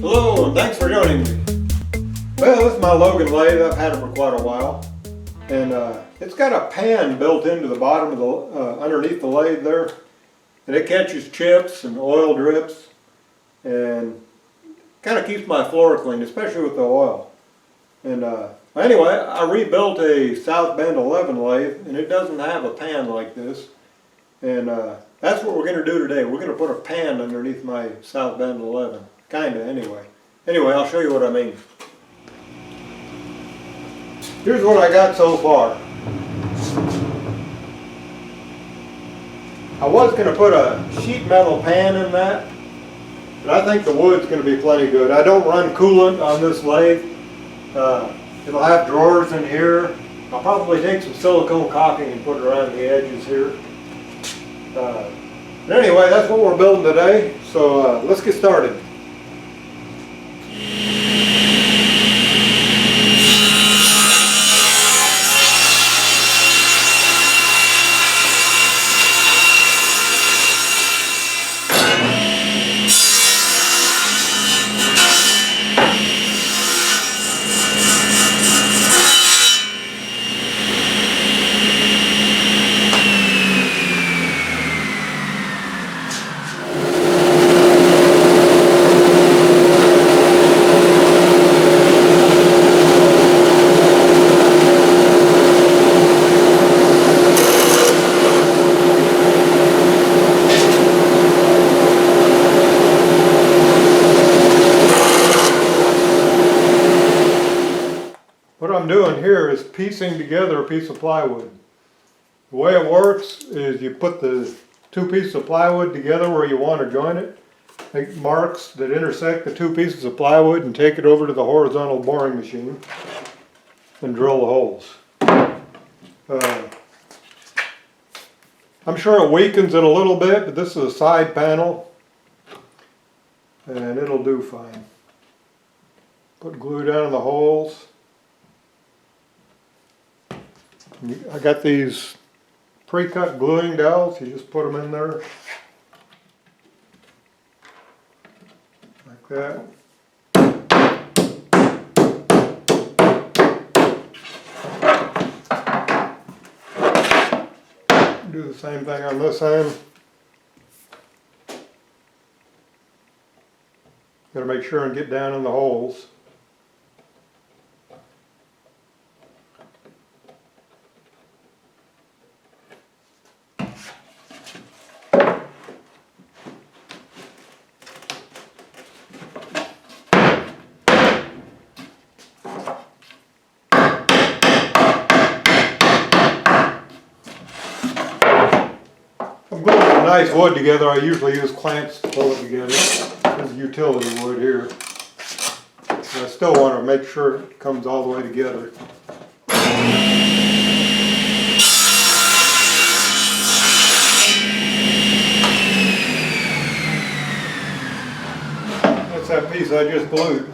Hello, and thanks for joining me. Well, this is my Logan lathe. I've had it for quite a while. And it's got a pan built into the bottom of the, underneath the lathe there. And it catches chips and oil drips. And kind of keeps my floor clean, especially with the oil. And anyway, I rebuilt a South Bend 11 lathe, and it doesn't have a pan like this. And that's what we're going to do today. We're going to put a pan underneath my South Bend 11. Kinda, anyway. Anyway, I'll show you what I mean. Here's what I got so far. I was going to put a sheet metal pan in that, but I think the wood's going to be plenty good. I don't run coolant on this lathe. It'll have drawers in here. I'll probably take some silicone caulking and put it around the edges here. But anyway, that's what we're building today, so let's get started. What I'm doing here is piecing together a piece of plywood. The way it works is you put the two pieces of plywood together where you want to join it, make marks that intersect the two pieces of plywood and take it over to the horizontal boring machine and drill the holes. I'm sure it weakens it a little bit, but this is a side panel and it'll do fine. Put glue down in the holes. I got these pre-cut gluing dowels. You just put them in there like that. Do the same thing on this end. Got to make sure and get down in the holes. I'm gluing some nice wood together. I usually use clamps to pull it together. This is utility wood here. But I still want to make sure it comes all the way together. That's that piece I just glued.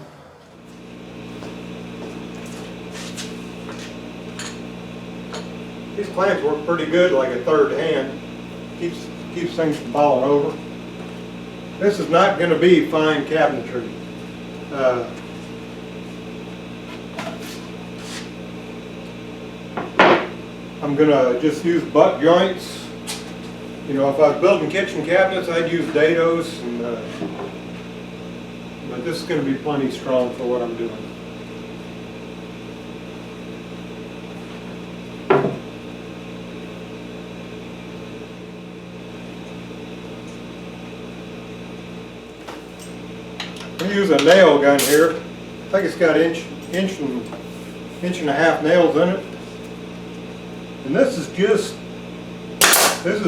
These clamps work pretty good like a third hand. Keeps things from falling over. This is not going to be fine cabinetry. I'm going to just use butt joints. You know, if I was building kitchen cabinets, I'd use dados, but this is going to be plenty strong for what I'm doing. I use a nail gun here. I think it's got inch and a half nails in it. And this is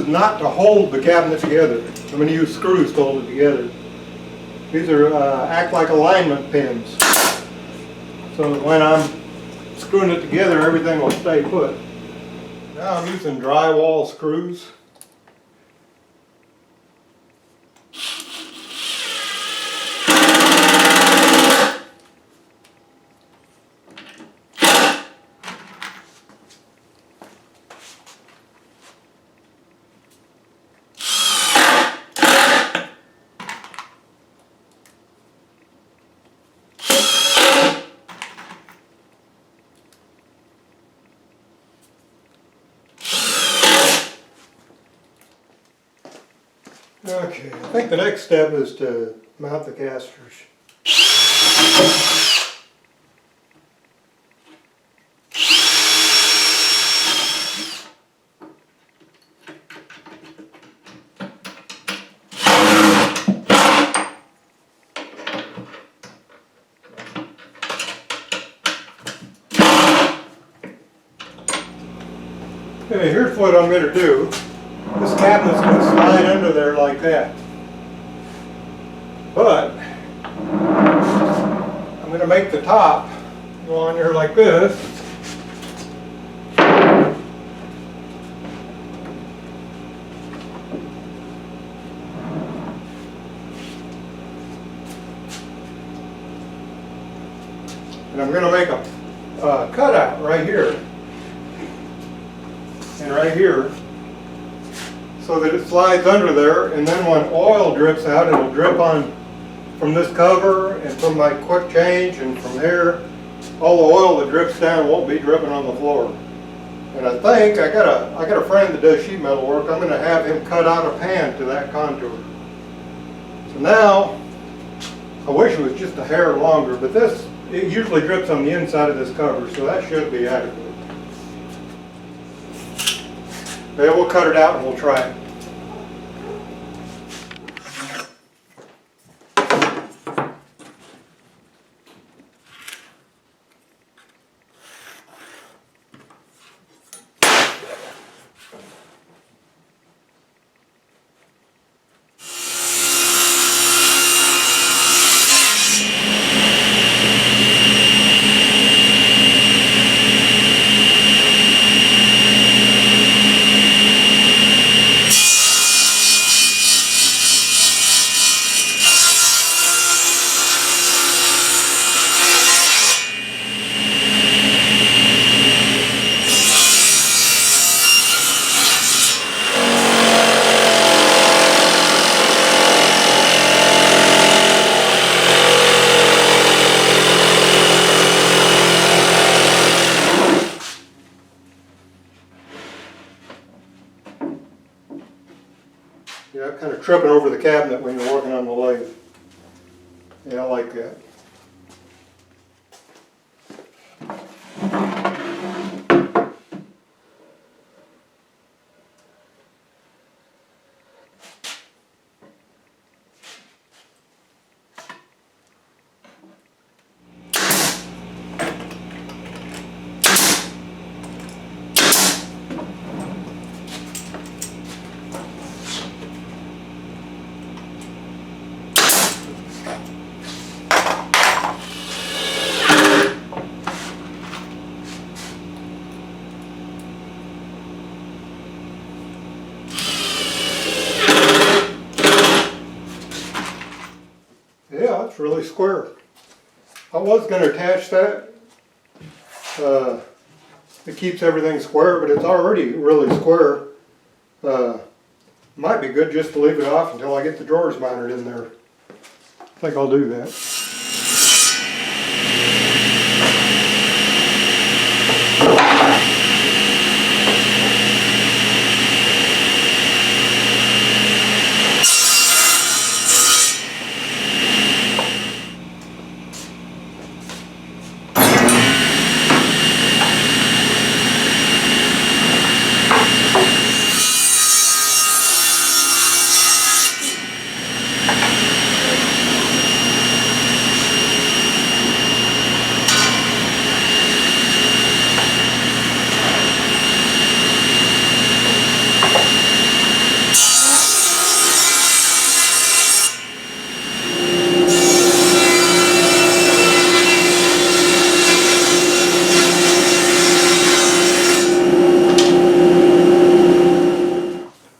not to hold the cabinet together. I'm going to use screws to hold it together. These are act like alignment pins. So that when I'm screwing it together, everything will stay put. Now I'm using drywall screws. Okay, I think the next step is to mount the casters. Okay, here's what I'm going to do. This cabinet's going to slide under there like that. But I'm going to make the top go on there like this. And I'm going to make a cutout right here and right here so that it slides under there, and then when oil drips out, it'll drip on from this cover and from my quick change and from here. All the oil that drips down won't be dripping on the floor. And I think I got a friend that does sheet metal work. I'm going to have him cut out a pan to that contour. So now, I wish it was just a hair longer, but this, it usually drips on the inside of this cover, so that should be adequate. Okay, we'll cut it out and we'll try it. Yeah, kind of tripping over the cabinet when you're working on the lathe. Yeah, I like that. Yeah, it's really square. I was going to attach that. It keeps everything square, but it's already really square. Might be good just to leave it off until I get the drawers mounted in there. I think I'll do that.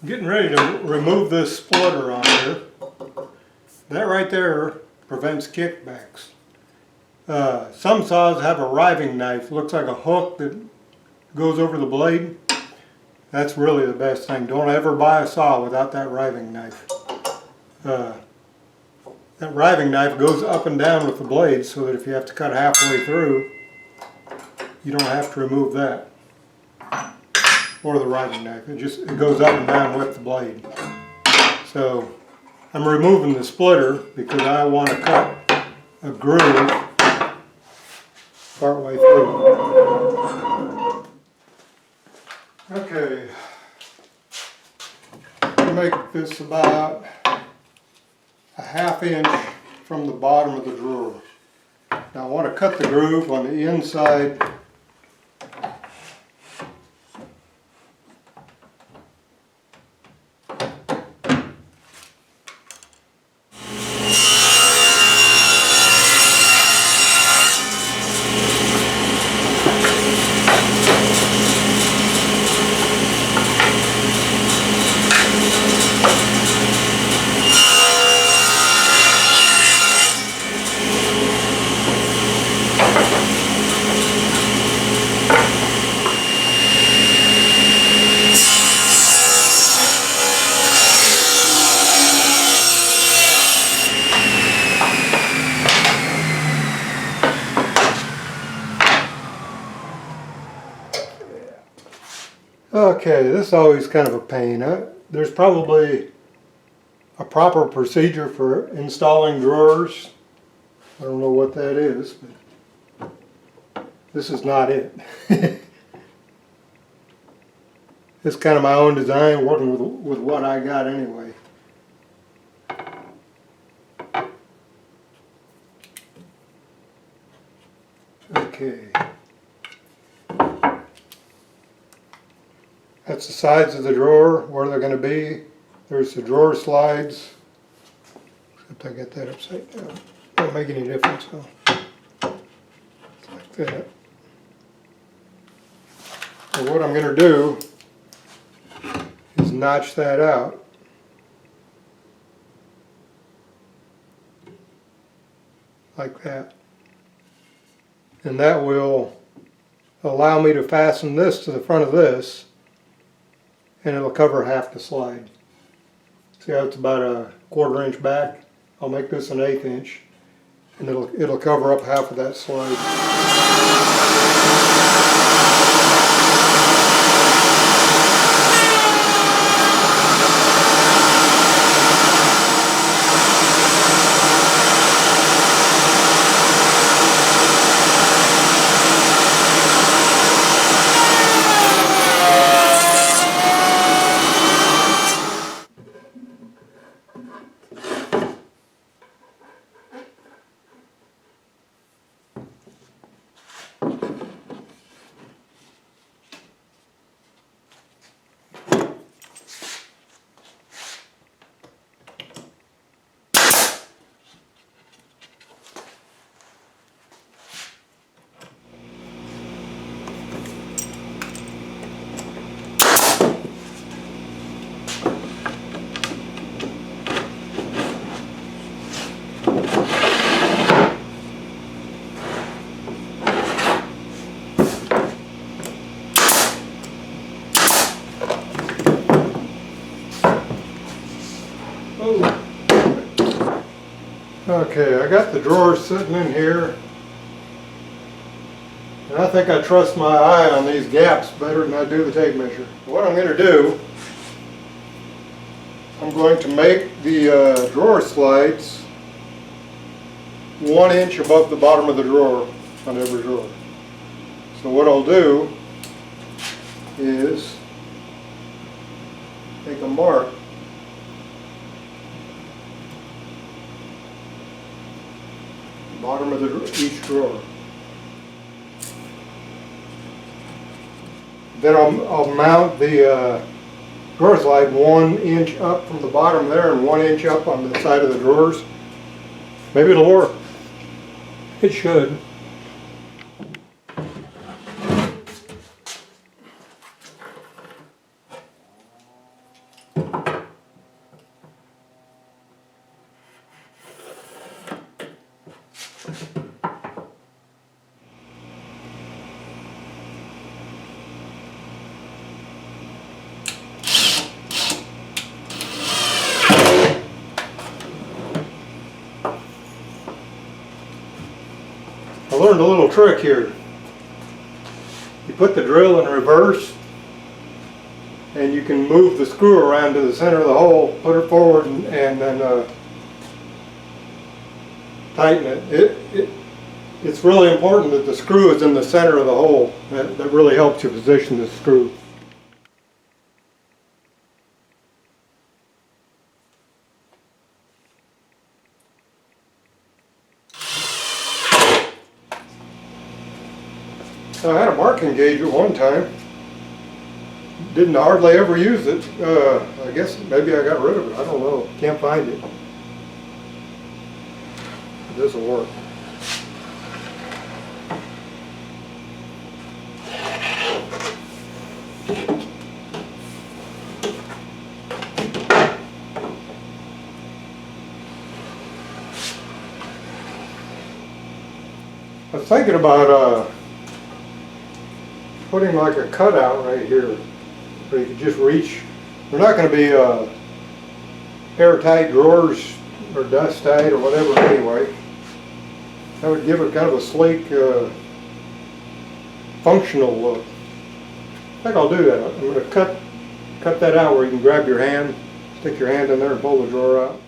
Getting ready to remove this splitter on here. That right there prevents kickbacks. Some saws have a riving knife. Looks like a hook that goes over the blade. That's really the best thing. Don't ever buy a saw without that riving knife. That riving knife goes up and down with the blade so that if you have to cut halfway through, you don't have to remove that. Or the riving knife. It goes up and down with the blade. So I'm removing the splitter because I want to cut a groove partway through. Okay, make this about a ½ inch from the bottom of the drawer. Now I want to cut the groove on the inside . Okay, this is always kind of a pain. There's probably a proper procedure for installing drawers. I don't know what that is, but this is not it. It's kind of my own design, working with what I got anyway. Okay. That's the sides of the drawer, where they're going to be. There's the drawer slides. Except I got that upside down. Don't make any difference, huh? Like that. So what I'm going to do is notch that out. Like that. And that will allow me to fasten this to the front of this, and it'll cover half the slide. See how it's about a ½ inch back? I'll make this an 1/8 inch, and it'll cover up half of that slide. Okay, I got the drawers sitting in here, and I think I trust my eye on these gaps better than I do the tape measure. What I'm going to do, I'm going to make the drawer slides 1 inch above the bottom of the drawer on every drawer. So what I'll do is take a mark bottom of each drawer. Then I'll mount the drawer slide 1 inch up from the bottom there and 1 inch up on the side of the drawers. Maybe it'll work. It should. I learned a little trick here. You put the drill in reverse and you can move the screw around to the center of the hole, put it forward, and then tighten it. It's really important that the screw is in the center of the hole. That really helps you position the screw. I had a marking gauge at one time. Didn't hardly ever use it. I guess maybe I got rid of it. I don't know. Can't find it. This will work. I was thinking about putting like a cutout right here where you could just reach. They're not going to be airtight drawers or dust tight or whatever anyway. That would give it kind of a sleek, functional look. I think I'll do that. I'm going to cut that out where you can grab your hand, stick your hand in there and pull the drawer out.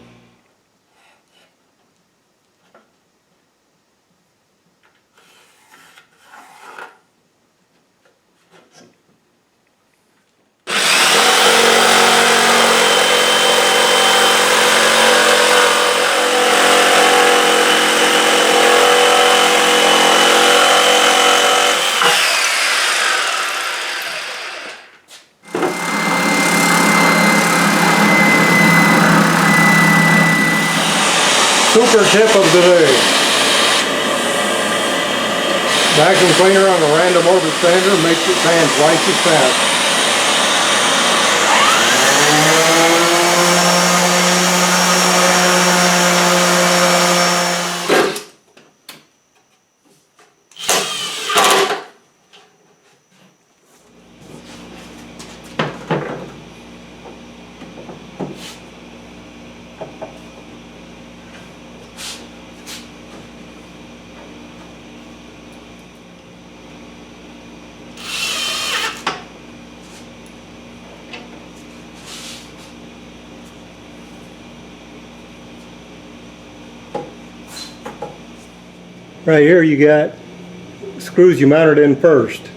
Super tip of the day. Vacuum cleaner on a random orbit sander makes it fan twice as fast. Right here you got screws you mounted in first,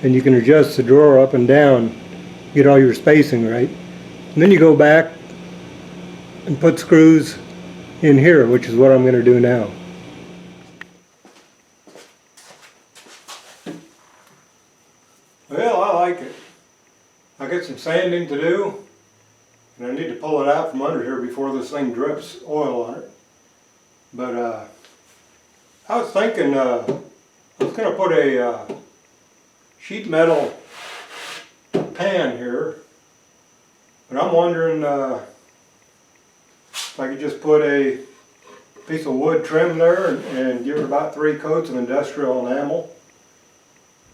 and you can adjust the drawer up and down, get all your spacing right. And then you go back and put screws in here, which is what I'm going to do now. Well, I like it. I got some sanding to do, and I need to pull it out from under here before this thing drips oil on it. But I was thinking I was going to put a sheet metal pan here, but I'm wondering if I could just put a piece of wood trim there and give it about 3 coats of industrial enamel.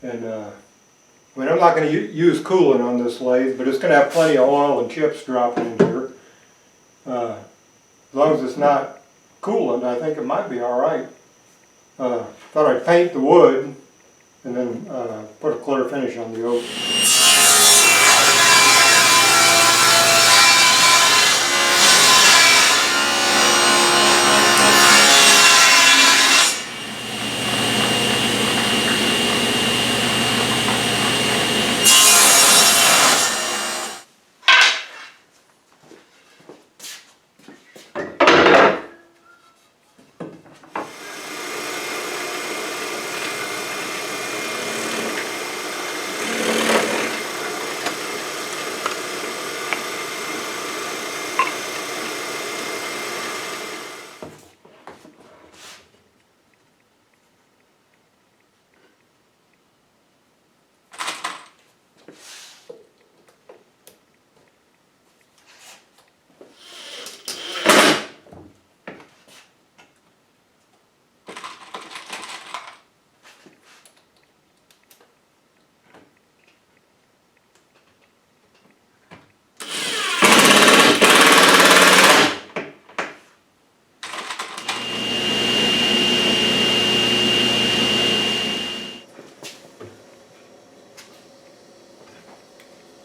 And I mean, I'm not going to use coolant on this lathe, but it's going to have plenty of oil and chips dropping in here. As long as it's not coolant, I think it might be all right. Thought I'd paint the wood and then put a clear finish on the oak.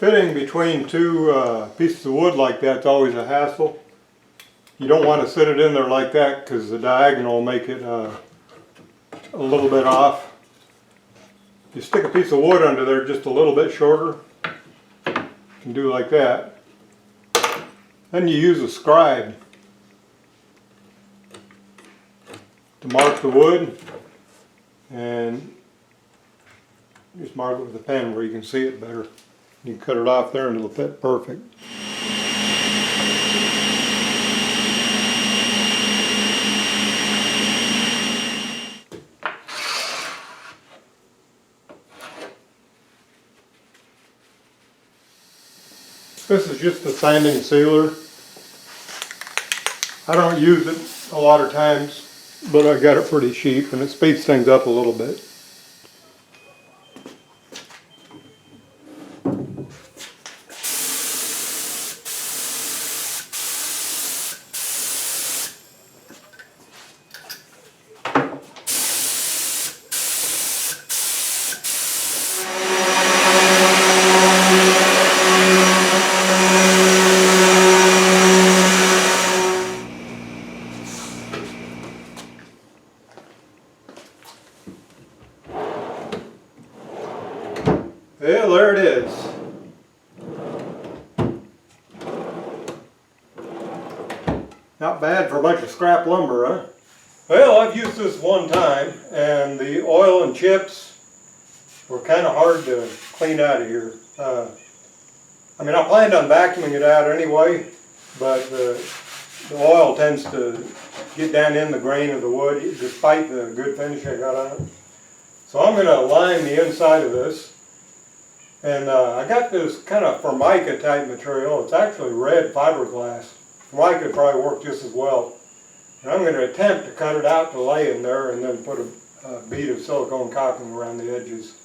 Fitting between two pieces of wood like that's always a hassle. You don't want to sit it in there like that because the diagonal will make it a little bit off. You stick a piece of wood under there just a little bit shorter, you can do like that. Then you use a scribe to mark the wood, and just mark it with a pen where you can see it better. You can cut it off there and it'll fit perfect. This is just a sanding sealer. I don't use it a lot of times, but I got it pretty cheap and it speeds things up a little bit. Well, there it is. Not bad for a bunch of scrap lumber, huh? Well, I've used this one time, and the oil and chips were kind of hard to clean out of here. I mean, I planned on vacuuming it out anyway, but the oil tends to get down in the grain of the wood, despite the good finish I got on it. So I'm going to line the inside of this. And I got this kind of Formica type material. It's actually red fiberglass. Formica would probably work just as well. And I'm going to attempt to cut it out to lay in there and then put a bead of silicone caulking around the edges,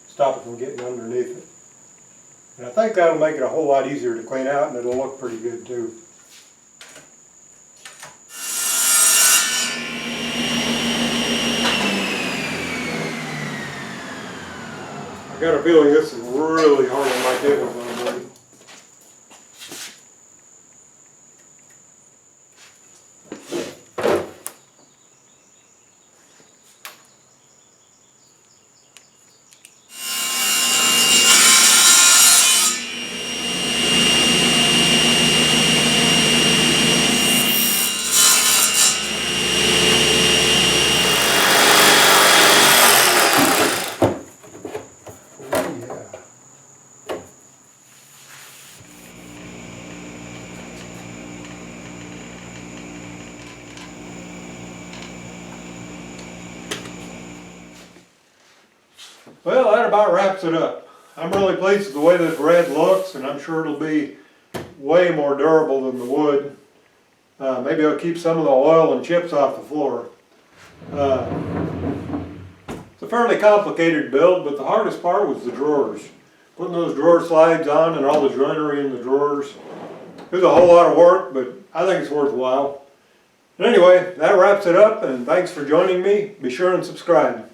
stop it from getting underneath it. And I think that'll make it a whole lot easier to clean out, and it'll look pretty good too. I got a feeling this is really hard on my table, buddy. Well, that about wraps it up. I'm really pleased with the way this red looks, and I'm sure it'll be way more durable than the wood. Maybe I'll keep some of the oil and chips off the floor. It's a fairly complicated build, but the hardest part was the drawers. Putting those drawer slides on and all the joinery in the drawers. It was a whole lot of work, but I think it's worthwhile. But anyway, that wraps it up, and thanks for joining me. Be sure and subscribe.